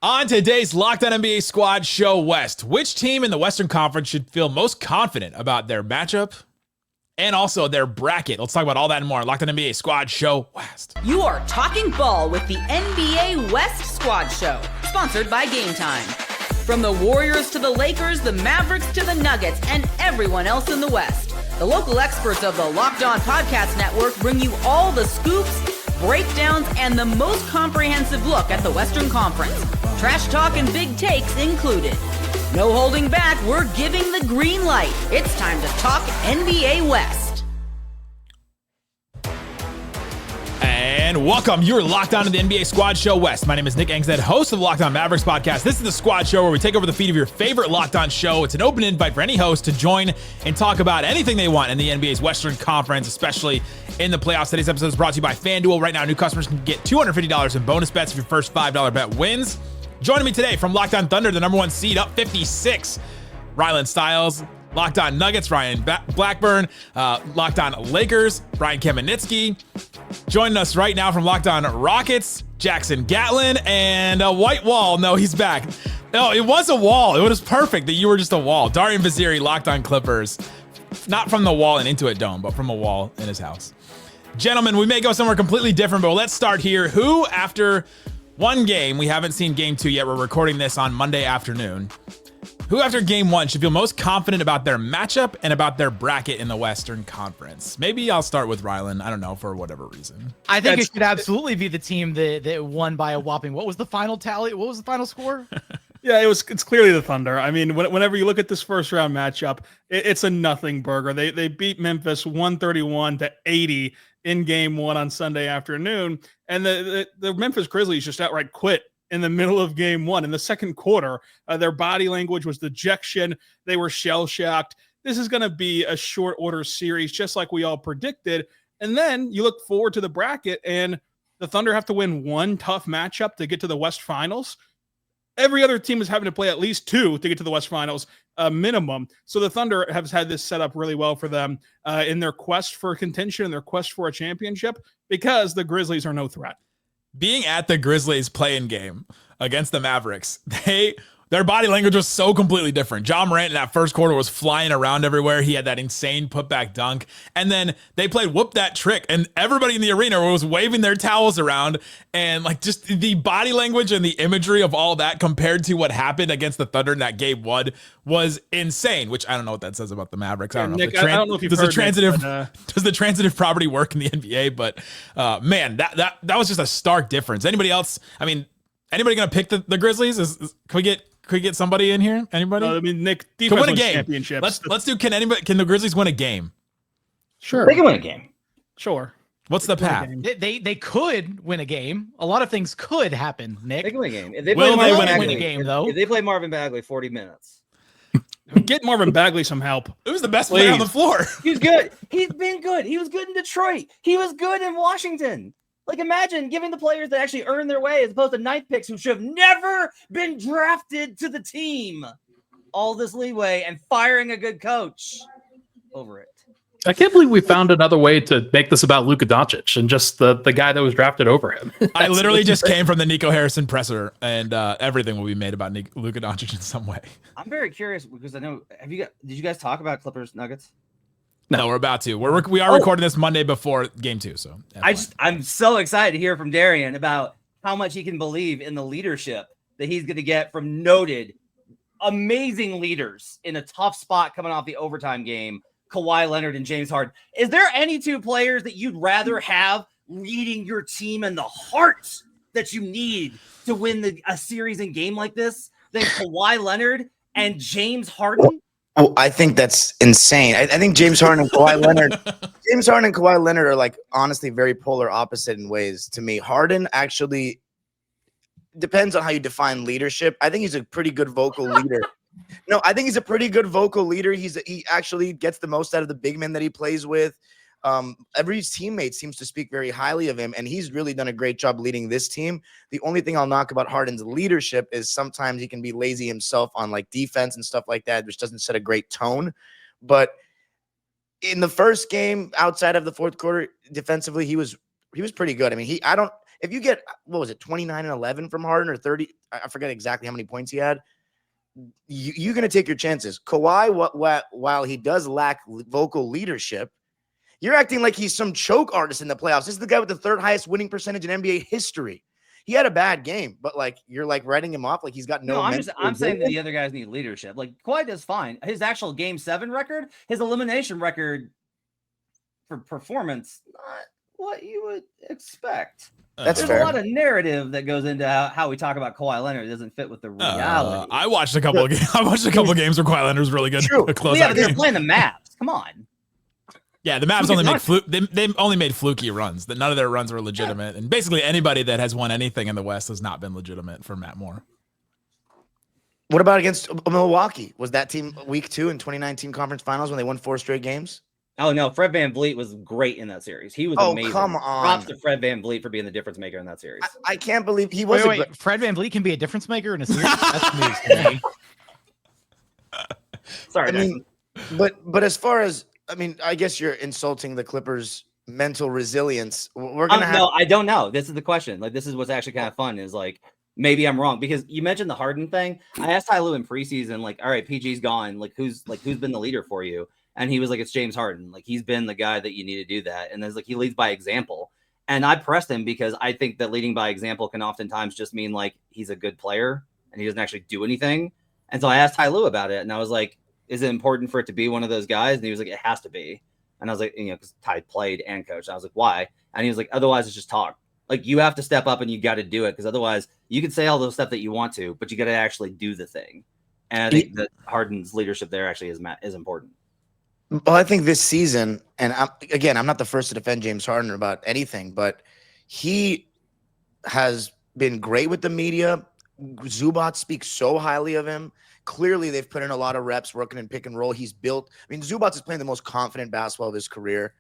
On today's Locked On NBA Squad Show West, which team in the Western Conference should feel most confident about their matchup and also their bracket? Let's talk about all that and more. Locked On NBA Squad Show West. You are talking ball with the NBA West Squad Show, sponsored by Game Time. From the Warriors to the Lakers, the Mavericks to the Nuggets, and everyone else in the West, the local experts of the Locked On Podcast Network bring you all the scoops, breakdowns, and the most comprehensive look at the Western Conference. Trash talk and big takes included. No holding back, we're giving the green light. It's time to talk NBA West. And welcome. You're locked on to the NBA Squad Show West. My name is Nick Angstead, host of the Locked On Mavericks podcast. This is the Squad Show where we take over the feed of your favorite Locked On show. It's an open invite for any host to join and talk about anything they want in the NBA's Western Conference, especially in the playoffs. Today's episode is brought to you by FanDuel. Right now, new customers can get $250 in bonus bets if your first $5 bet wins. Joining me today from Locked On Thunder, the number one seed, up 56, Rylan Stiles. Locked On Nuggets, Ryan Blackburn. Locked On Lakers, Brian Kamenetsky. Joining us right now from Locked On Rockets, Jackson Gatlin, and a white wall. No, he's back. No, it was a wall. It was perfect that you were just a wall. Darian Vaziri, Locked On Clippers. Not from the wall and into a dome, but from a wall in his house. Gentlemen, we may go somewhere completely different, but let's start here. Who, after one game, we haven't seen game two yet. We're recording this on Monday afternoon. Who, after game one, should feel most confident about their matchup and about their bracket in the Western Conference? Maybe I'll start with Rylan. I don't know, for whatever reason. I think it should absolutely be the team that won by a whopping. What was the final tally? What was the final score? Yeah, it's clearly the Thunder. I mean, whenever you look at this first round matchup, it's a nothing burger. They beat Memphis 131-80 in game one on Sunday afternoon, and the Memphis Grizzlies just outright quit in the middle of game one. In the second quarter, their body language was dejection. They were shell-shocked. This is going to be a short order series, just like we all predicted. And then you look forward to the bracket, and the Thunder have to win one tough matchup to get to the West Finals. Every other team is having to play at least two to get to the West Finals, minimum. So the Thunder has had this set up really well for them in their quest for contention, their quest for a championship, because the Grizzlies are no threat. Being at the Grizzlies play-in game against the Mavericks, their body language was so completely different. Ja Morant in that first quarter was flying around everywhere. He had that insane putback dunk. And then they played whoop that trick, and everybody in the arena was waving their towels around. And like just the body language and the imagery of all that compared to what happened against the Thunder in that game one was insane, which I don't know what that says about the Mavericks. I don't know. Nick, I don't know if you've heard does the transitive property work in the NBA? But man, that was just a stark difference. Anybody else? I mean, anybody going to pick the Grizzlies? Can we get somebody in here? Anybody? I mean, Nick, can win a game. Championships. Let's do. Can the Grizzlies win a game? Sure, they can win a game. Sure. What's the path? They could win a game. A lot of things could happen, Nick. They can win a game. If they win a game, though? If they play Marvin Bagley 40 minutes. Get Marvin Bagley some help. It was the best player on the floor. He's good. He's been good. He was good in Detroit. He was good in Washington. Like, imagine giving the players that actually earn their way as opposed to ninth picks who should have never been drafted to the team all this leeway and firing a good coach over it. I can't believe we found another way to make this about Luka Doncic and just the guy that was drafted over him. I literally just came from the Nico Harrison presser, and everything will be made about Luka Doncic in some way. I'm very curious because I know, did you guys talk about Clippers Nuggets? No, we're about to. We are recording this Monday before game two. So I'm so excited to hear from Darian about how much he can believe in the leadership that he's going to get from noted, amazing leaders in a tough spot coming off the overtime game, Kawhi Leonard and James Harden. Is there any two players that you'd rather have leading your team and the heart that you need to win a series and game like this than Kawhi Leonard and James Harden? Oh, I think that's insane. I think James Harden and Kawhi Leonard are like honestly very polar opposite in ways to me. Harden actually depends on how you define leadership. I think he's a pretty good vocal leader. No, I think he's a pretty good vocal leader. He actually gets the most out of the big men that he plays with. Every teammate seems to speak very highly of him, and he's really done a great job leading this team. The only thing I'll knock about Harden's leadership is sometimes he can be lazy himself on like defense and stuff like that, which doesn't set a great tone. But in the first game, outside of the fourth quarter, defensively, he was pretty good. I mean, If you get, what was it, 29 and 11 from Harden or 30, I forget exactly how many points he had. You're going to take your chances. Kawhi, while he does lack vocal leadership, you're acting like he's some choke artist in the playoffs. This is the guy with the third highest winning percentage in NBA history. He had a bad game, but like you're like writing him off like he's got no. I'm saying that the other guys need leadership. Like Kawhi does fine. His actual Game 7 record, his elimination record for performance, not what you would expect. That's There's fair. a lot of narrative that goes into how we talk about Kawhi Leonard. It doesn't fit with the reality. I watched a couple of games. I watched a couple of games where Kawhi Leonard was really good. True. Close Yeah, out but they're game. playing the Mavs. Come on. Yeah, the Mavs only make they only made fluky runs. That none of their runs were legitimate, and basically anybody that has won anything in the West has not been legitimate for Matt Moore. What about against Milwaukee? Was that team week 2 in 2019 conference finals when they won 4 straight games? Oh no, Fred VanVleet was great in that series. He was amazing. Come on. Props to Fred VanVleet for being the difference maker in that series. I can't believe he was. Wait, Fred VanVleet can be a difference maker in a series? That's news to me. Sorry, I mean, but as far as I guess you're insulting the Clippers' mental resilience. We're gonna have. No, I don't know. This is the question. Like, this is what's actually kind of fun. Is like maybe I'm wrong because you mentioned the Harden thing. I asked Ty Lue in preseason, like, all right, PG's gone. Like, who's been the leader for you? And he was like, it's James Harden. Like, he's been the guy that you need to do that. And there's like, he leads by example. And I pressed him because I think that leading by example can oftentimes just mean like he's a good player and he doesn't actually do anything. And so I asked Ty Lue about it, and I was like, is it important for it to be one of those guys? And he was like, it has to be. And I was like, because Ty played and coached. And I was like, why? And he was like, otherwise it's just talk. Like, you have to step up and you got to do it, because otherwise you can say all those stuff that you want to, but you got to actually do the thing. And I think that Harden's leadership there actually is important. Well, I think this season, and I'm not the first to defend James Harden about anything, but he has been great with the media. Zubac speaks so highly of him. Clearly, they've put in a lot of reps working in pick and roll. He's built. Zubac is playing the most confident basketball of his career,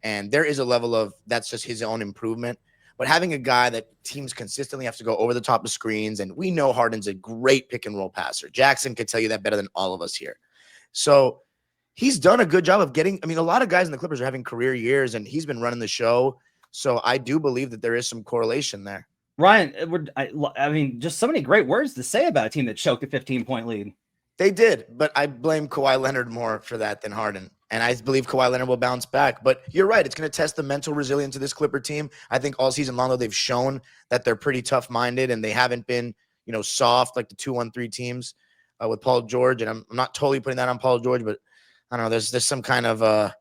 and there is a level of that's just his own improvement. But having a guy that teams consistently have to go over the top of screens, and we know Harden's a great pick and roll passer. Jackson could tell you that better than all of us here. So he's done a good job of getting. A lot of guys in the Clippers are having career years, and he's been running the show. So I do believe that there is some correlation there. Ryan, just so many great words to say about a team that choked a 15-point lead. They did, but I blame Kawhi Leonard more for that than Harden. And I believe Kawhi Leonard will bounce back. But you're right. It's going to test the mental resilience of this Clipper team. I think all season long, though, they've shown that they're pretty tough-minded and they haven't been, soft like the 2-1-3 teams with Paul George. And I'm not totally putting that on Paul George, but I don't know. There's some kind of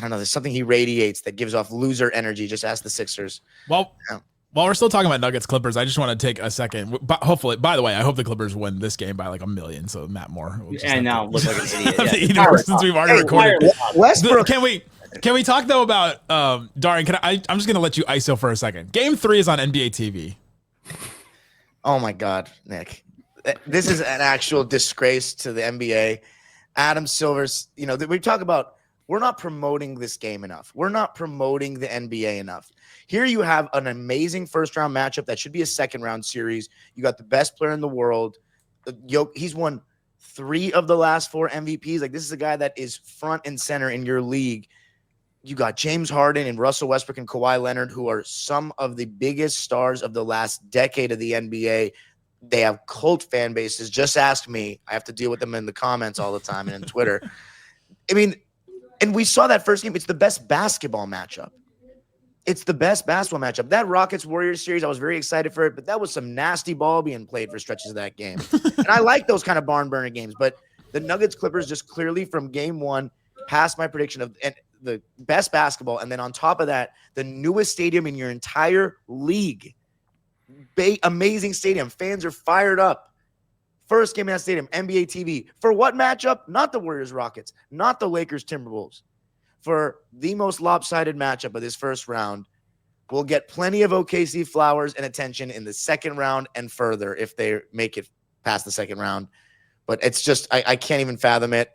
there's something he radiates that gives off loser energy. Just ask the Sixers. Well, while we're still talking about Nuggets Clippers, I just want to take a second. But hopefully, by the way, I hope the Clippers win this game by like 1 million. So Matt Moore. And now look like an idiot. The idiot since we've already recorded. Westbrook. Can we talk though about Darian? I'm just gonna let you ISO for a second. Game 3 is on NBA TV. Oh my God, Nick. This is an actual disgrace to the NBA. Adam Silver's, we talk about, we're not promoting this game enough. We're not promoting the NBA enough. Here you have an amazing first-round matchup that should be a second-round series. You got the best player in the world. He's won 3 of the last 4 MVPs. Like, this is a guy that is front and center in your league. You got James Harden and Russell Westbrook and Kawhi Leonard, who are some of the biggest stars of the last decade of the NBA. They have cult fan bases. Just ask me. I have to deal with them in the comments all the time and in Twitter. And we saw that first game. It's the best basketball matchup. That Rockets-Warriors series, I was very excited for it, but that was some nasty ball being played for stretches of that game. And I like those kind of barn-burner games, but the Nuggets-Clippers just clearly from game 1 passed my prediction of the best basketball, and then on top of that, the newest stadium in your entire league. Amazing stadium. Fans are fired up. First game in that stadium, NBA TV. For what matchup? Not the Warriors-Rockets, not the Lakers-Timberwolves. For the most lopsided matchup of this first round. We'll get plenty of OKC flowers and attention in the second round and further if they make it past the second round. But it's just, I can't even fathom it.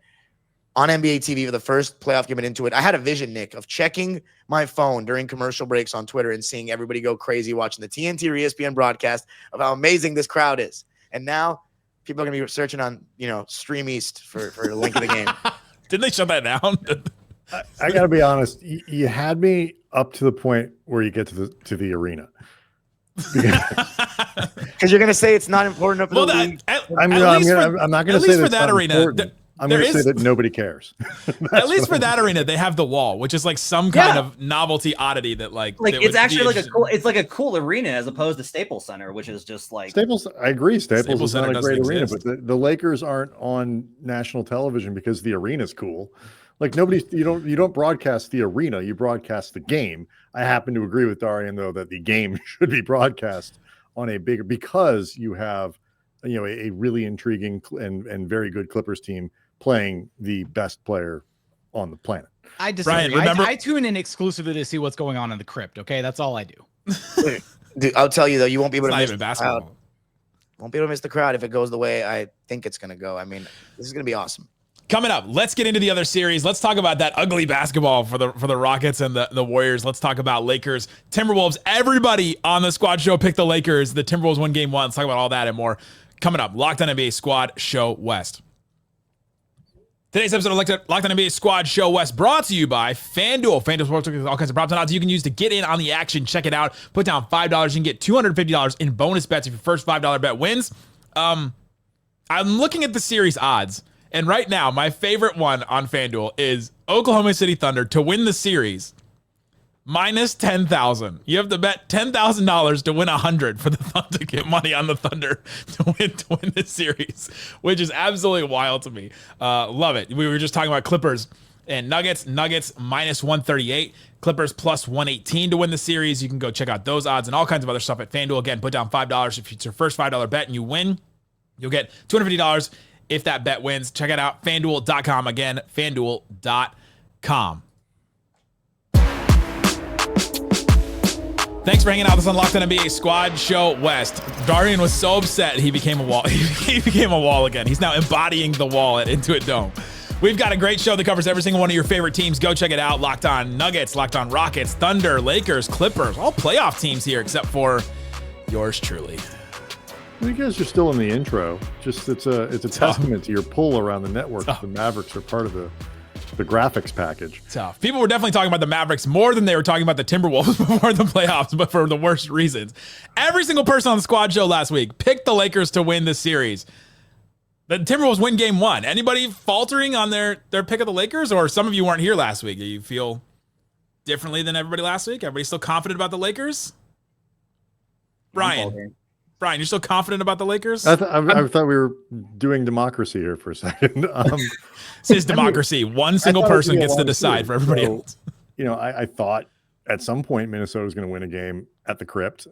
On NBA TV for the first playoff game into it, I had a vision, Nick, of checking my phone during commercial breaks on Twitter and seeing everybody go crazy watching the TNT or ESPN broadcast of how amazing this crowd is. And now people are going to be searching on, Stream East for a link of the game. Didn't they shut that down? I got to be honest. You had me up to the point where you get to the arena. Because you're going to say it's not important. Well, I'm not going to say for that arena. I'm going to say that nobody cares. At least for that arena, they have the wall, which is like some kind of novelty oddity that it's actually like a cool arena as opposed to Staples Center, which is just like Staples. I agree. Staples is not a great arena, exist. but the Lakers aren't on national television because the arena's cool. Like you don't broadcast the arena, you broadcast the game. I happen to agree with Darian though that the game should be broadcast on a bigger, because you have a really intriguing and very good Clippers team playing the best player on the planet. I disagree. Brian, I tune in exclusively to see what's going on in the crypt. Okay, that's all I do. Dude, I'll tell you though, you won't be able to miss basketball. Crowd. Won't be able to miss the crowd if it goes the way I think it's going to go. I mean, this is going to be awesome. Coming up, let's get into the other series. Let's talk about that ugly basketball for the Rockets and the Warriors. Let's talk about Lakers, Timberwolves. Everybody on the Squad Show picked the Lakers. The Timberwolves won game 1. Let's talk about all that and more. Coming up, Locked On NBA Squad Show West. Today's episode of Locked On NBA Squad Show West brought to you by FanDuel. FanDuel Sportsbook has all kinds of props and odds you can use to get in on the action. Check it out. Put down $5. You can get $250 in bonus bets if your first $5 bet wins. I'm looking at the series odds, and right now, my favorite one on FanDuel is Oklahoma City Thunder to win the series. Minus 10,000. You have to bet $10,000 to win 100 for the Thunder to get money on the Thunder to win the series, which is absolutely wild to me. Love it. We were just talking about Clippers and Nuggets. Nuggets minus 138. Clippers plus 118 to win the series. You can go check out those odds and all kinds of other stuff at FanDuel. Again, put down $5 if it's your first $5 bet and you win. You'll get $250 if that bet wins. Check it out. FanDuel.com. Again, FanDuel.com. Thanks for hanging out with us on Locked On NBA Squad Show West. Darian was so upset he became a wall. He became a wall again. He's now embodying the wall at Intuit Dome. We've got a great show that covers every single one of your favorite teams. Go check it out. Locked On Nuggets, Locked On Rockets, Thunder, Lakers, Clippers, all playoff teams here except for yours truly. Well, you guys are still in the intro. Just it's a testament to your pull around the network. The Mavericks are part of the graphics package. Tough. People were definitely talking about the Mavericks more than they were talking about the Timberwolves before the playoffs, but for the worst reasons. Every single person on the Squad Show last week picked the Lakers to win this series. The Timberwolves win game 1. Anybody faltering on their pick of the Lakers? Or some of you weren't here last week. Do you feel differently than everybody last week? Everybody still confident about the Lakers? Brian, you're still confident about I thought we were doing democracy here for a second. This is democracy. One single person gets to decide for everybody else. I thought at some point Minnesota was going to win a game at the Crypt,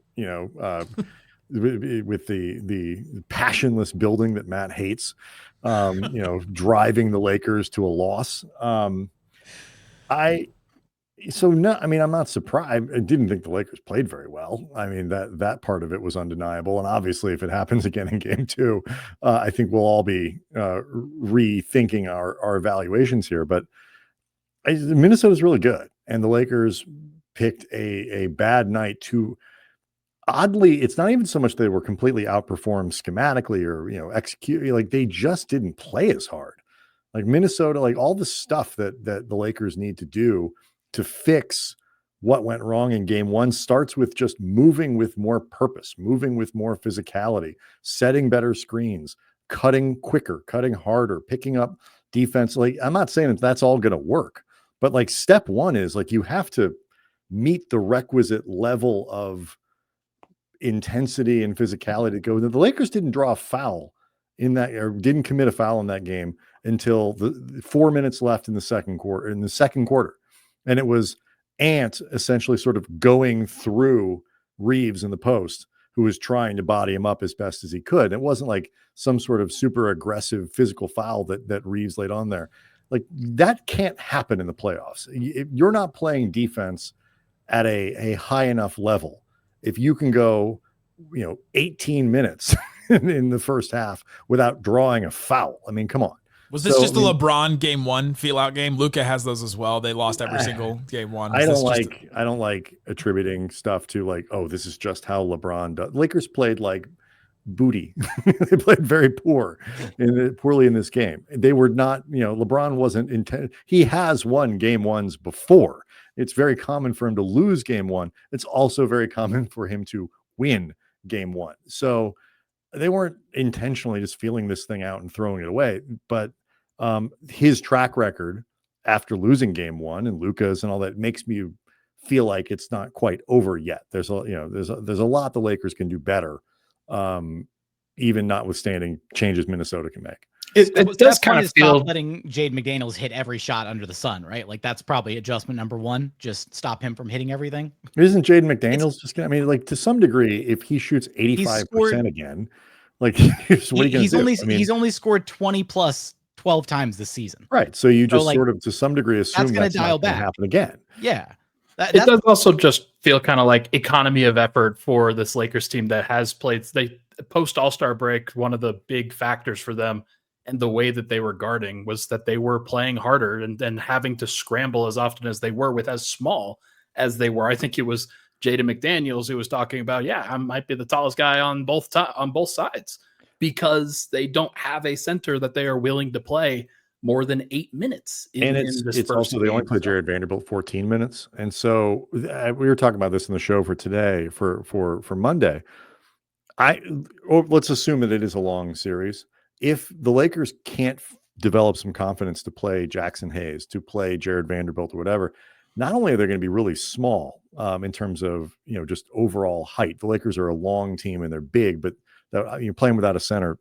with the passionless building that Matt hates, driving the Lakers to a loss. I'm not surprised. I didn't think the Lakers played very well. I mean, that part of it was undeniable. And obviously, if it happens again in game 2, I think we'll all be rethinking our evaluations here. But Minnesota's really good. And the Lakers picked a bad night to, oddly, it's not even so much they were completely outperformed schematically or, execute. Like, they just didn't play as hard. Like Minnesota, like all the stuff that the Lakers need to do to fix what went wrong in game 1 starts with just moving with more purpose, moving with more physicality, setting better screens, cutting quicker, cutting harder, picking up defense. Like, I'm not saying that's all going to work, but like step 1 is like, you have to meet the requisite level of intensity and physicality to go. The Lakers didn't draw a foul in that, or didn't commit a foul in that game until the 4 minutes left in the second quarter. And it was Ant essentially sort of going through Reeves in the post, who was trying to body him up as best as he could. It wasn't like some sort of super aggressive physical foul that Reeves laid on there. Like, that can't happen in the playoffs. You're not playing defense at a high enough level. If you can go, 18 minutes in the first half without drawing a foul, I mean, come on. Was this just the LeBron game 1 feel out game? Luka has those as well. They lost every single game 1. I don't like attributing stuff to like, oh, this is just how LeBron does. Lakers played like booty. They played very poorly in this game. They were not, LeBron wasn't intended. He has won game ones before. It's very common for him to lose game one. It's also very common for him to win game one. So they weren't intentionally just feeling this thing out and throwing it away. But his track record after losing game one and Luka's and all that makes me feel like it's not quite over yet. There's a lot the Lakers can do better, even notwithstanding changes Minnesota can make. It does kind of feel letting Jade McDaniels hit every shot under the sun, right? Like that's probably adjustment number one. Just stop him from hitting everything. Isn't Jade McDaniels just gonna? I mean, like to some degree, if he shoots 85% again, like he's only scored 20 plus 12 times this season. Right. So you just sort of to some degree assume that's going to happen again. Yeah. It does also just feel kind of like economy of effort for this Lakers team that has played. They post All-Star break. One of the big factors for them and the way that they were guarding was that they were playing harder and having to scramble as often as they were with as small as they were. I think it was Jaden McDaniels who was talking about, I might be the tallest guy on both sides because they don't have a center that they are willing to play more than 8 minutes. It's also they only play Jared Vanderbilt 14 minutes. And so we were talking about this in the show for today for Monday. Let's assume that it is a long series. If the Lakers can't develop some confidence to play Jackson Hayes, to play Jared Vanderbilt or whatever, not only are they going to be really small in terms of, just overall height. The Lakers are a long team and they're big, but you're playing without a center,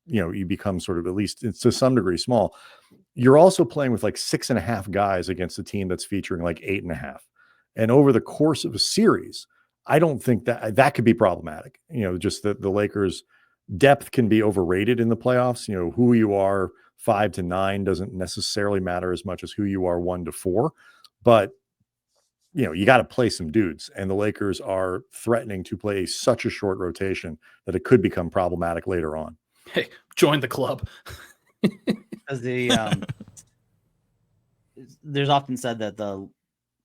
you become sort of at least to some degree small. You're also playing with like 6.5 guys against a team that's featuring like 8.5. And over the course of a series, I don't think that could be problematic. Just that the Lakers depth can be overrated in the playoffs. Who you are 5 to 9 doesn't necessarily matter as much as who you are 1 to 4, but you got to play some dudes, and the Lakers are threatening to play such a short rotation that it could become problematic later on. Hey, join the club. As there's often said that the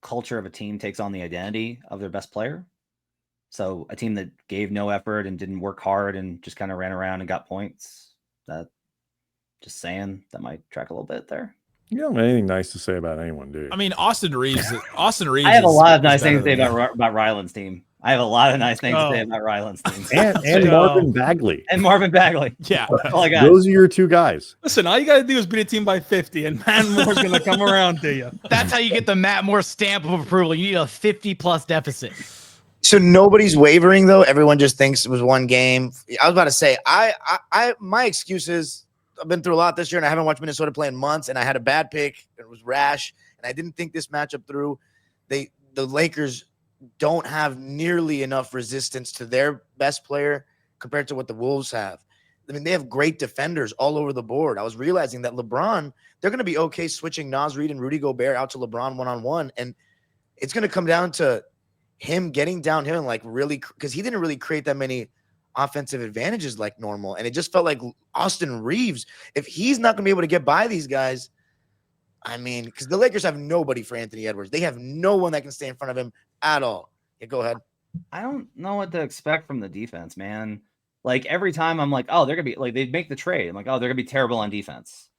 culture of a team takes on the identity of their best player. So a team that gave no effort and didn't work hard and just kind of ran around and got points, that might track a little bit there. You don't have anything nice to say about anyone, do you? I mean, Austin Reeves. I have a lot of nice things to say about Ryland's team. I have a lot of nice things to say about Ryland's team. And Marvin Bagley. Yeah. That's all I got. Those are your two guys. Listen, all you got to do is beat a team by 50, and Matt Moore's going to come around to you. That's how you get the Matt Moore stamp of approval. You need a 50-plus deficit. So nobody's wavering, though? Everyone just thinks it was one game? I was about to say, my excuse is I've been through a lot this year, and I haven't watched Minnesota play in months, and I had a bad pick. It was rash, and I didn't think this matchup through. The Lakers don't have nearly enough resistance to their best player compared to what the Wolves have. I mean, they have great defenders all over the board. I was realizing that LeBron, they're going to be okay switching Naz Reid and Rudy Gobert out to LeBron one-on-one, and it's going to come down to him getting downhill and really, because he didn't really create that many offensive advantages like normal. And it just felt like Austin Reeves, if he's not going to be able to get by these guys, I mean, because the Lakers have nobody for Anthony Edwards. They have no one that can stay in front of him at all. Yeah, go ahead. I don't know what to expect from the defense, man. Like every time I'm like, oh, they're going to be like, they make the trade. I'm like, oh, they're going to be terrible on defense.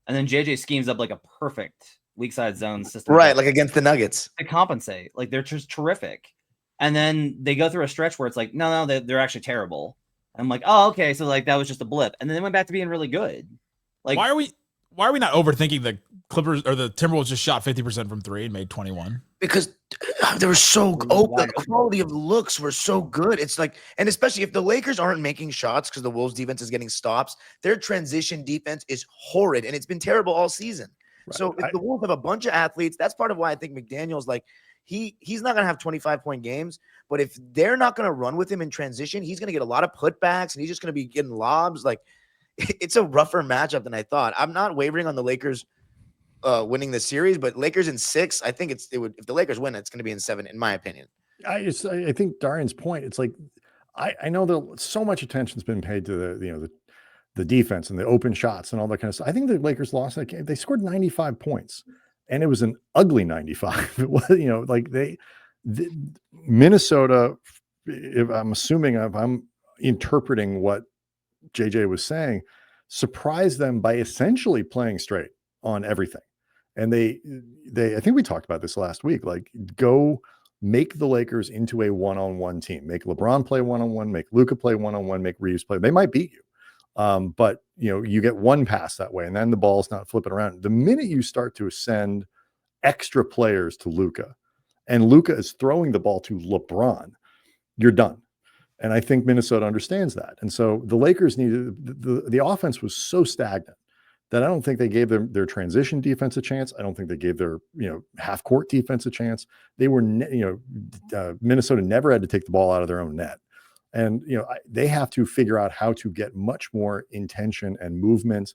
And then JJ schemes up like a perfect weak side zone system. Right. Like against the Nuggets. To compensate. Like they're just terrific. And then they go through a stretch where it's like, no, they're actually terrible. I'm like, oh, okay. So like that was just a blip. And then they went back to being really good. Like, why are we not overthinking the Clippers or the Timberwolves just shot 50% from 3 and made 21? Because they were so open. The quality of looks were so good. It's like, and especially if the Lakers aren't making shots because the Wolves defense is getting stops, their transition defense is horrid. And it's been terrible all season. Right. So if the Wolves have a bunch of athletes, that's part of why I think McDaniel's like, he's not going to have 25-point games, but if they're not going to run with him in transition, he's going to get a lot of putbacks and he's just going to be getting lobs. Like, it's a rougher matchup than I thought. I'm not wavering on the Lakers winning the series, but Lakers in 6, I think if the Lakers win, it's going to be in 7, in my opinion. I think Darian's point, it's like, I know that so much attention's been paid to the defense and the open shots and all that kind of stuff. I think the Lakers lost that game. They scored 95 points. And it was an ugly 95. It was, Minnesota, if I'm assuming I'm interpreting what JJ was saying, surprised them by essentially playing straight on everything. And they I think we talked about this last week, like go make the Lakers into a one-on-one team, make LeBron play one-on-one, make Luka play one-on-one, make Reeves play. They might beat you. But you get one pass that way and then the ball's not flipping around. The minute you start to send extra players to Luka and Luka is throwing the ball to LeBron, you're done. And I think Minnesota understands that. And so the Lakers needed the offense was so stagnant that I don't think they gave their transition defense a chance. I don't think they gave their half court defense a chance. They were Minnesota never had to take the ball out of their own net. And they have to figure out how to get much more intention and movement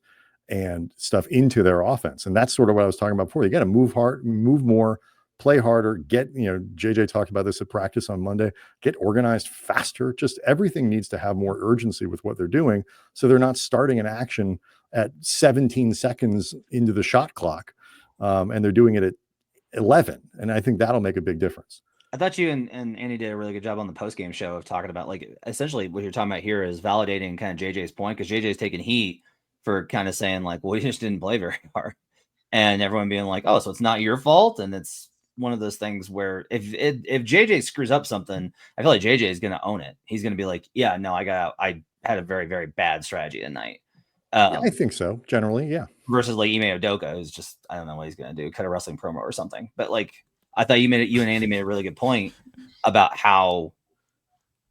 and stuff into their offense. And that's sort of what I was talking about before. You got to move hard, move more, play harder, get, JJ talked about this at practice on Monday, get organized faster. Just everything needs to have more urgency with what they're doing. So they're not starting an action at 17 seconds into the shot clock. And they're doing it at 11. And I think that'll make a big difference. I thought you and Andy did a really good job on the post-game show of talking about, like, essentially what you're talking about here is validating kind of JJ's point, because JJ's taking heat for kind of saying, like, well, he just didn't play very hard. And everyone being like, oh, so it's not your fault. And it's one of those things where if JJ screws up something, I feel like JJ is going to own it. He's going to be like, yeah, no, I had a very, very bad strategy tonight. Yeah, I think so. Generally, yeah. Versus like Ime Udoka, who's just, I don't know what he's going to do, cut a wrestling promo or something. But like, I thought you and Andy made a really good point about how,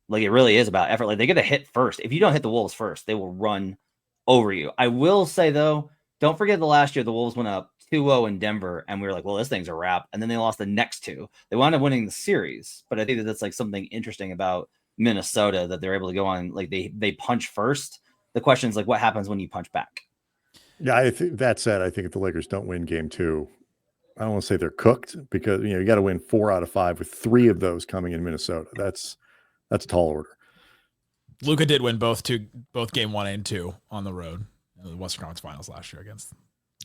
like, it really is about effort. Like, they get a hit first. If you don't hit the Wolves first, they will run over you. I will say, though, don't forget the last year the Wolves went up 2-0 in Denver, and we were like, well, this thing's a wrap. And then they lost the next two. They wound up winning the series. But I think that's like something interesting about Minnesota, that they're able to go on, like, they punch first. The question is, like, what happens when you punch back? Yeah, I think that said, I think if the Lakers don't win game 2, I don't want to say they're cooked, because you got to win 4 out of 5 with 3 of those coming in Minnesota. That's a tall order. Luka did win both game 1 and 2 on the road in the Western Conference Finals last year against.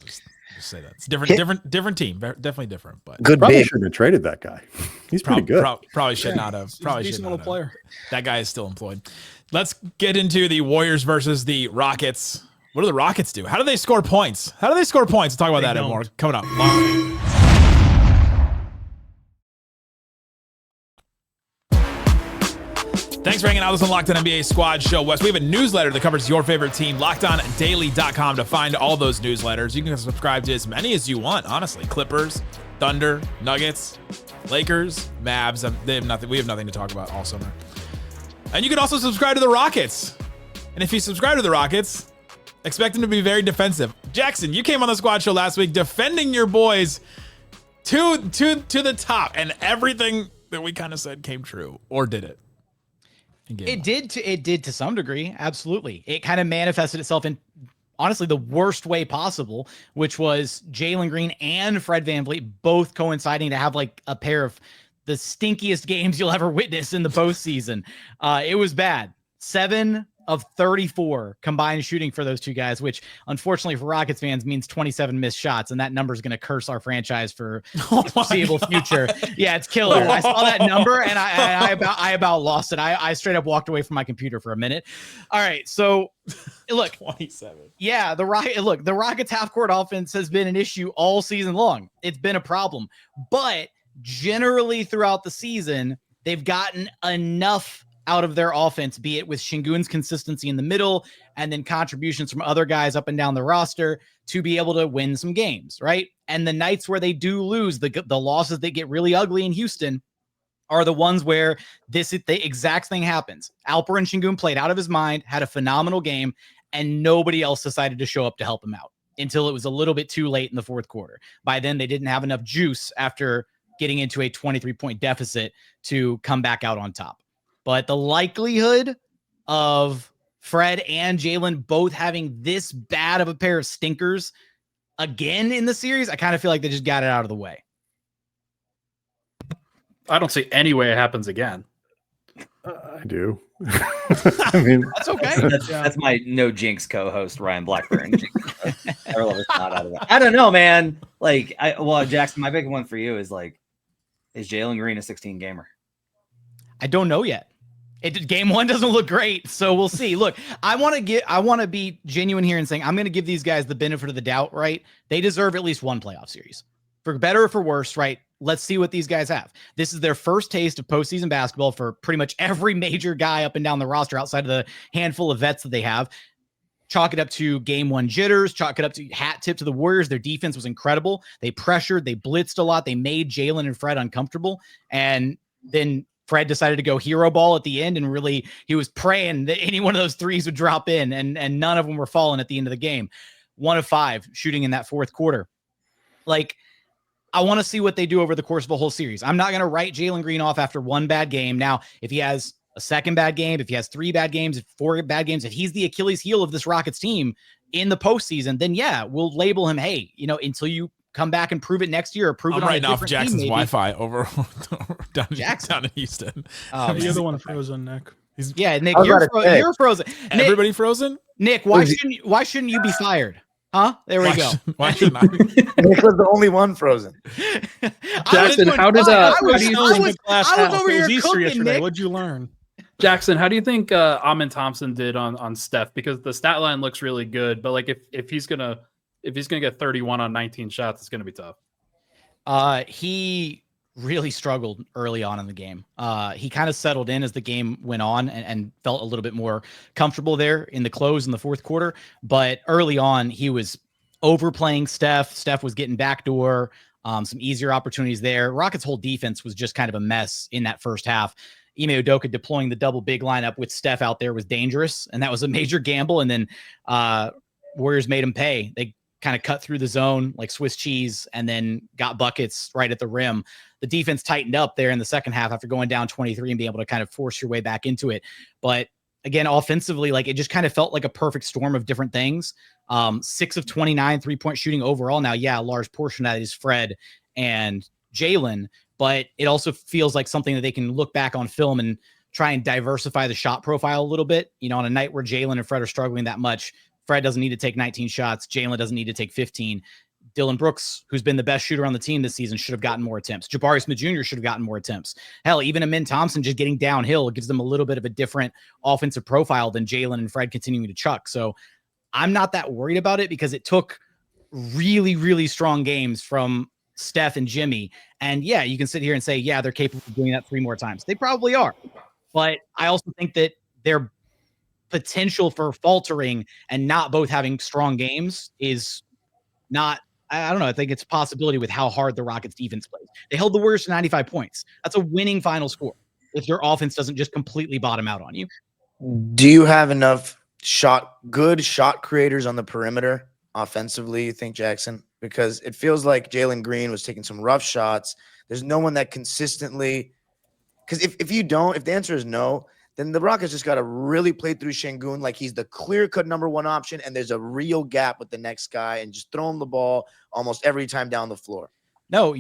Just say that it's different team, definitely different. But good probably big. shouldn't have traded that guy. He's pretty good. Probably should not have. Probably should not have. Player. That guy is still employed. Let's get into the Warriors versus the Rockets. What do the Rockets do? How do they score points? We'll talk about that more coming up. Thanks for hanging out with us on Locked On NBA Squad Show West. We have a newsletter that covers your favorite team, LockedOnDaily.com, to find all those newsletters. You can subscribe to as many as you want, honestly. Clippers, Thunder, Nuggets, Lakers, Mavs. We have nothing to talk about all summer. And you can also subscribe to the Rockets. And if you subscribe to the Rockets, expect them to be very defensive. Jackson, you came on the Squad Show last week defending your boys to the top, and everything that we kind of said came true, or did it? It did to some degree. Absolutely. It kind of manifested itself in, honestly, the worst way possible, which was Jalen Green and Fred VanVleet both coinciding to have like a pair of the stinkiest games you'll ever witness in the postseason. It was bad. 7 of 34 combined shooting for those two guys, which unfortunately for Rockets fans means 27 missed shots. And that number is going to curse our franchise for the foreseeable future. Yeah, it's killer. I saw that number and I about lost it. I straight up walked away from my computer for a minute. All right. So look, 27. Yeah. The Rockets half court offense has been an issue all season long. It's been a problem, but generally throughout the season, they've gotten enough out of their offense, be it with Şengün's consistency in the middle and then contributions from other guys up and down the roster, to be able to win some games, right? And the nights where they do lose, the losses that get really ugly in Houston are the ones where the exact thing happens. Alperen Şengün played out of his mind, had a phenomenal game, and nobody else decided to show up to help him out until it was a little bit too late in the fourth quarter. By then, they didn't have enough juice after getting into a 23-point deficit to come back out on top. But the likelihood of Fred and Jalen both having this bad of a pair of stinkers again in the series, I kind of feel like they just got it out of the way. I don't see any way it happens again. I do. I mean, that's okay. That's my no jinx co-host Ryan Blackburn. I don't know, man. Like, Jackson, my big one for you is like, is Jalen Green a 16 gamer? I don't know yet. Game one doesn't look great, so we'll see. Look, I want to be genuine here and saying I'm going to give these guys the benefit of the doubt, right? They deserve at least one playoff series, for better or for worse, right? Let's see what these guys have. This is their first taste of postseason basketball for pretty much every major guy up and down the roster outside of the handful of vets that they have. Chalk it up to game one jitters, chalk it up to hat tip to the Warriors. Their defense was incredible. They pressured, they blitzed a lot. They made Jalen and Fred uncomfortable. And then Fred decided to go hero ball at the end, and really he was praying that any one of those threes would drop in, and none of them were falling at the end of the game. 1 of 5 shooting in that fourth quarter. Like, I want to see what they do over the course of a whole series. I'm not going to write Jalen Green off after one bad game. Now, if he has a second bad game, if he has 3 bad games, 4 bad games, if he's the Achilles heel of this Rockets team in the postseason, then yeah, we'll label him, hey, until you come back and prove it next year, or prove it on right now off Jackson's team, Wi-Fi over down in Houston. You're the one frozen, Nick. Nick, you're frozen. Everybody frozen? Nick, why shouldn't you be fired? Huh? There we go. Why shouldn't I? Nick was the only one frozen. Jackson, how did I was over here Easter cooking, yesterday? Nick. What'd you learn? Jackson, how do you think Amin Thompson did on Steph? Because the stat line looks really good, but like if he's gonna get 31 on 19 shots, it's gonna be tough. He really struggled early on in the game. He kind of settled in as the game went on and felt a little bit more comfortable there in the close in the fourth quarter. But early on, he was overplaying Steph. Steph was getting backdoor, some easier opportunities there. Rockets' whole defense was just kind of a mess in that first half. Ime Udoka deploying the double big lineup with Steph out there was dangerous, and that was a major gamble. And then Warriors made him pay. They kind of cut through the zone like Swiss cheese and then got buckets right at the rim. The defense tightened up there in the second half after going down 23 and being able to kind of force your way back into it. But again, offensively, like it just kind of felt like a perfect storm of different things. 6 of 29 3-point shooting overall. Now, yeah, a large portion of that is Fred and Jalen, but it also feels like something that they can look back on film and try and diversify the shot profile a little bit. On a night where Jalen and Fred are struggling that much, Fred doesn't need to take 19 shots. Jalen doesn't need to take 15. Dylan Brooks, who's been the best shooter on the team this season, should have gotten more attempts. Jabari Smith Jr. should have gotten more attempts. Hell, even Amin Thompson just getting downhill gives them a little bit of a different offensive profile than Jalen and Fred continuing to chuck. So I'm not that worried about it because it took really, really strong games from Steph and Jimmy. And yeah, you can sit here and say, yeah, they're capable of doing that 3 more times. They probably are. But I also think that their potential for faltering and not both having strong games is not, I don't know. I think it's a possibility with how hard the Rockets defense plays. They held the Warriors to 95 points. That's a winning final score if your offense doesn't just completely bottom out on you. Do you have enough good shot creators on the perimeter offensively, you think, Jackson? Because it feels like Jalen Green was taking some rough shots. There's no one that consistently – because if the answer is no, then the Rockets just got to really play through Şengün like he's the clear-cut number one option, and there's a real gap with the next guy, and just throw him the ball almost every time down the floor. No,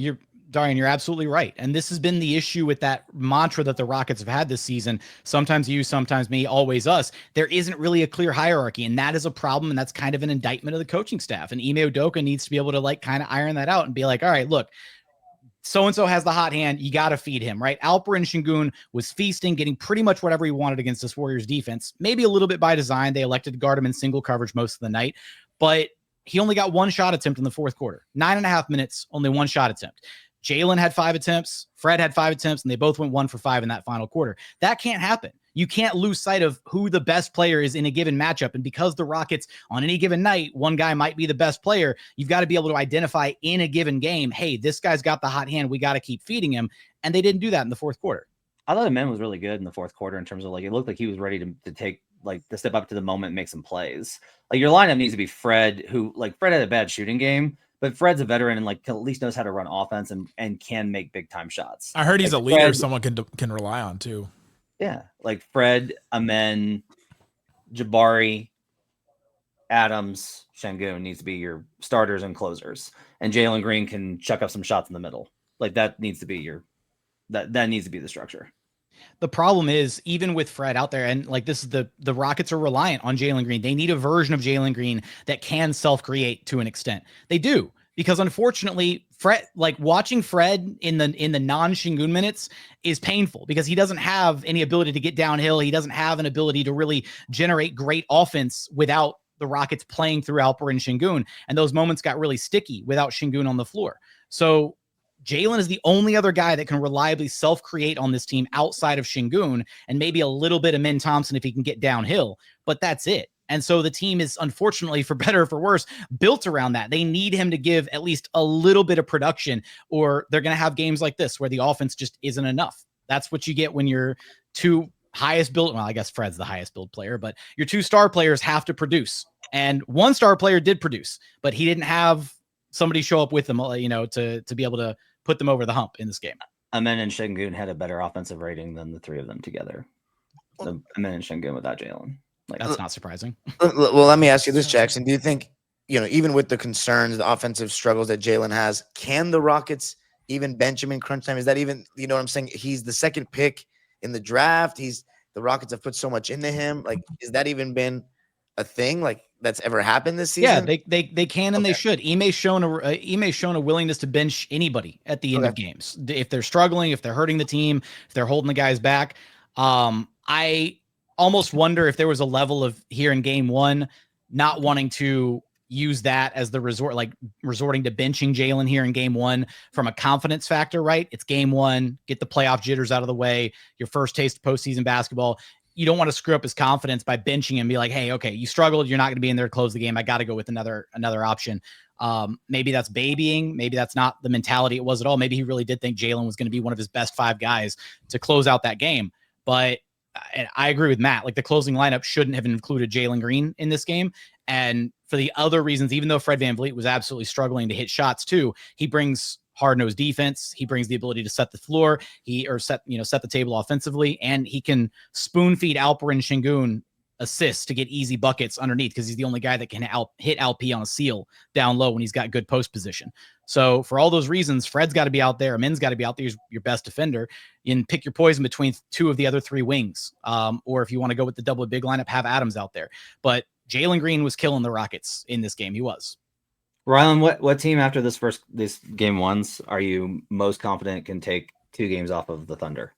Darian, you're absolutely right. And this has been the issue with that mantra that the Rockets have had this season. Sometimes you, sometimes me, always us. There isn't really a clear hierarchy, and that is a problem, and that's kind of an indictment of the coaching staff. And Ime Udoka needs to be able to like kind of iron that out and be like, all right, look, so-and-so has the hot hand. You got to feed him, right? Alperen Şengün was feasting, getting pretty much whatever he wanted against this Warriors defense. Maybe a little bit by design. They elected to guard him in single coverage most of the night, but he only got 1 shot attempt in the fourth quarter. 9.5 minutes, only 1 shot attempt. Jalen had 5 attempts. Fred had 5 attempts, and they both went 1 for 5 in that final quarter. That can't happen. You can't lose sight of who the best player is in a given matchup. And because the Rockets on any given night, one guy might be the best player, you've got to be able to identify in a given game, hey, this guy's got the hot hand. We got to keep feeding him. And they didn't do that in the fourth quarter. I thought Amin was really good in the fourth quarter in terms of like, it looked like he was ready to take like the step up to the moment and make some plays. Like your lineup needs to be Fred, who like Fred had a bad shooting game, but Fred's a veteran and like at least knows how to run offense and can make big time shots. I heard he's like a leader Fred, someone can rely on too. Yeah, like Fred, Amin, Jabari, Adams, Şengün needs to be your starters and closers, and Jalen Green can chuck up some shots in the middle. Like that needs to be that needs to be the structure. The problem is, even with Fred out there, and like this is the Rockets are reliant on Jalen Green. They need a version of Jalen Green that can self-create to an extent. They do, because unfortunately, Fred, like watching Fred in the non-Şengün minutes is painful because he doesn't have any ability to get downhill. He doesn't have an ability to really generate great offense without the Rockets playing through Alperen Şengün. And those moments got really sticky without Şengün on the floor. So Jalen is the only other guy that can reliably self-create on this team outside of Şengün, and maybe a little bit of Min Thompson if he can get downhill, but that's it. And so the team is, unfortunately, for better or for worse, built around that. They need him to give at least a little bit of production, or they're going to have games like this where the offense just isn't enough. That's what you get when your two highest build. Well, I guess Fred's the highest build player, but your two star players have to produce. And one star player did produce, but he didn't have somebody show up with them, to be able to put them over the hump in this game. Amen and Şengün had a better offensive rating than the three of them together. Amen and Şengün without Jalen. That's not surprising. Well, let me ask you this, Jackson. Do you think, even with the concerns, the offensive struggles that Jalen has, can the Rockets even bench him in crunch time? Is that even, what I'm saying? He's the second pick in the draft. The Rockets have put so much into him. Like, has that even been a thing that's ever happened this season? Yeah, they can and they should. Ime's shown a willingness to bench anybody at the end of games if they're struggling, if they're hurting the team, if they're holding the guys back. I almost wonder if there was a level of here in game one not wanting to use that as the resorting to benching Jalen here in game one from a confidence factor, right? It's game one, get the playoff jitters out of the way, your first taste of postseason basketball. You don't want to screw up his confidence by benching him and be like, hey, okay, you struggled. You're not going to be in there to close the game. I got to go with another option. Maybe that's babying. Maybe that's not the mentality it was at all. Maybe he really did think Jalen was going to be one of his best five guys to close out that game. But and I agree with Matt, the closing lineup shouldn't have included Jalen Green in this game. And for the other reasons, even though Fred VanVleet was absolutely struggling to hit shots too, he brings hard-nosed defense. He brings the ability to set the floor, set the table offensively, and he can spoon feed Alperen Şengün assists to get easy buckets underneath because he's the only guy that can hit LP on a seal down low when he's got good post position. So for all those reasons, Fred's got to be out there. Amin's got to be out there. He's your best defender. And pick your poison between two of the other three wings. Or if you want to go with the double big lineup, have Adams out there. But Jalen Green was killing the Rockets in this game. He was. Rylan, what team after this game ones are you most confident can take 2 games off of the Thunder?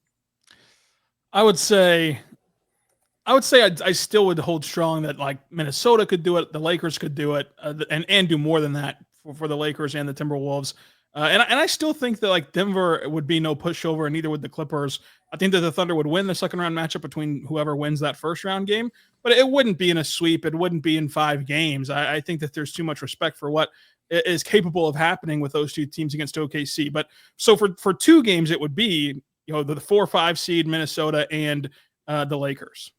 I would say I still would hold strong that Minnesota could do it, the Lakers could do it, and do more than that for the Lakers and the Timberwolves. And I still think that Denver would be no pushover, and neither would the Clippers. I think that the Thunder would win the second round matchup between whoever wins that first round game, but it wouldn't be in a sweep. It wouldn't be in 5 games. I think that there's too much respect for what is capable of happening with those two teams against OKC. But so for 2 games, it would be the 4-5 seed Minnesota and the Lakers.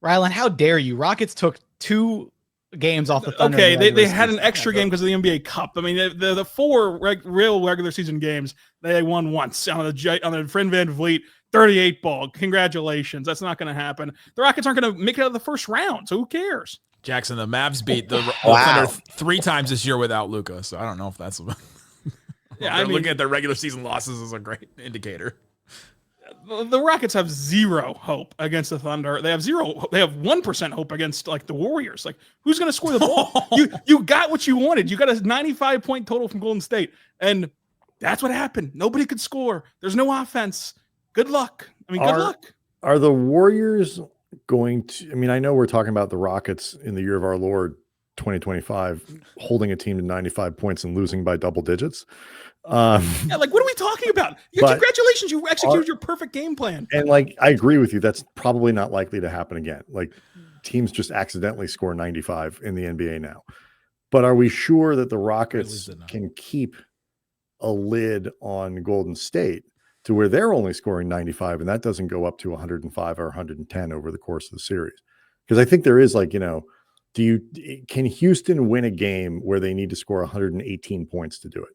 Rylan, how dare you? Rockets took 2 games off the Thunder. Okay, they had an extra game because of the NBA Cup. I mean, the 4 real regular season games they won once on the Fred VanVleet 38 ball. Congratulations, that's not going to happen. The Rockets aren't going to make it out of the first round, so who cares? Jackson, the Mavs beat the Thunder 3 times this year without Luka, so I don't know if that's. Looking at their regular season losses is a great indicator. The Rockets have 0 hope against the Thunder. They have 1% hope against the Warriors. Who's going to score the ball? You got what you wanted. You got a 95-point total from Golden State, and that's what happened. Nobody could score. There's no offense. Good luck. Good luck. Are the Warriors going to? I know we're talking about the Rockets in the year of our Lord 2025 holding a team to 95 points and losing by double digits. What are we talking about? Congratulations, you executed your perfect game plan. And I agree with you, that's probably not likely to happen again. Teams just accidentally score 95 in the NBA now. But are we sure that the Rockets can keep a lid on Golden State to where they're only scoring 95 and that doesn't go up to 105 or 110 over the course of the series? Because I think there is can Houston win a game where they need to score 118 points to do it?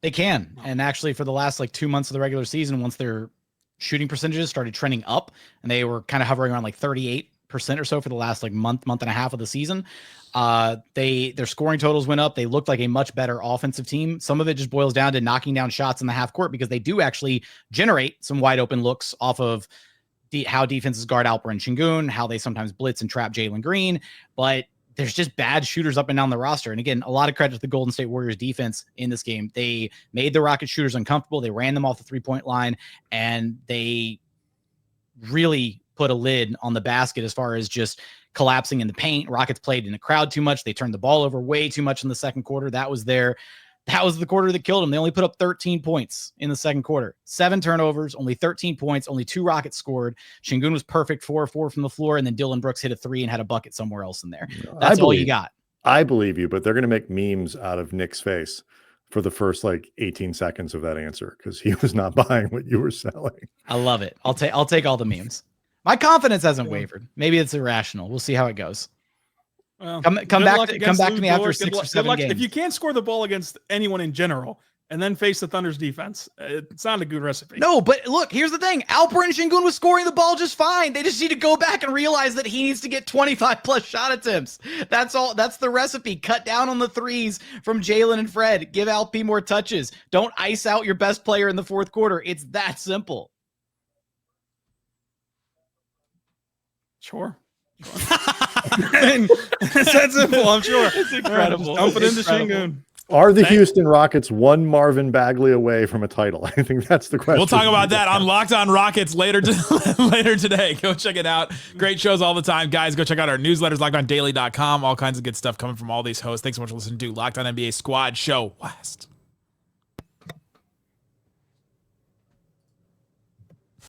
They can. And actually for the last 2 months of the regular season, once their shooting percentages started trending up and they were kind of hovering around 38% or so for the last month and a half of the season, their scoring totals went up. They looked like a much better offensive team. Some of it just boils down to knocking down shots in the half court because they do actually generate some wide open looks off of how defenses guard Alperen Şengün, how they sometimes blitz and trap Jalen Green. But there's just bad shooters up and down the roster. And again, a lot of credit to the Golden State Warriors defense in this game. They made the Rocket shooters uncomfortable. They ran them off the 3-point line, and they really put a lid on the basket as far as just collapsing in the paint. Rockets played in the crowd too much. They turned the ball over way too much in the second quarter. That was the quarter that killed them. They only put up 13 points in the second quarter, 7 turnovers, only 13 points, only 2 Rockets scored. Şengün was perfect, 4-4 from the floor. And then Dylan Brooks hit a 3 and had a bucket somewhere else in there. That's all you got. I believe you, but they're going to make memes out of Nick's face for the first 18 seconds of that answer, because he was not buying what you were selling. I love it. I'll take all the memes. My confidence hasn't wavered. Maybe it's irrational. We'll see how it goes. Well, come back to me after 6 or 7 games. If you can't score the ball against anyone in general and then face the Thunder's defense, it's not a good recipe. No, but look, here's the thing. Alperen Şengün was scoring the ball just fine. They just need to go back and realize that he needs to get 25 plus shot attempts. That's all. That's the recipe. Cut down on the threes from Jalen and Fred. Give Alp more touches. Don't ice out your best player in the fourth quarter. It's that simple. Sure. It's that simple, I'm sure. It's incredible. Dump it into Şengün. Are the Houston Rockets one Marvin Bagley away from a title? I think that's the question. We'll talk about that on Locked On Rockets later today. Go check it out. Great shows all the time, guys. Go check out our newsletters, LockedOnDaily.com. All kinds of good stuff coming from all these hosts. Thanks so much for listening to Locked On NBA Squad Show West.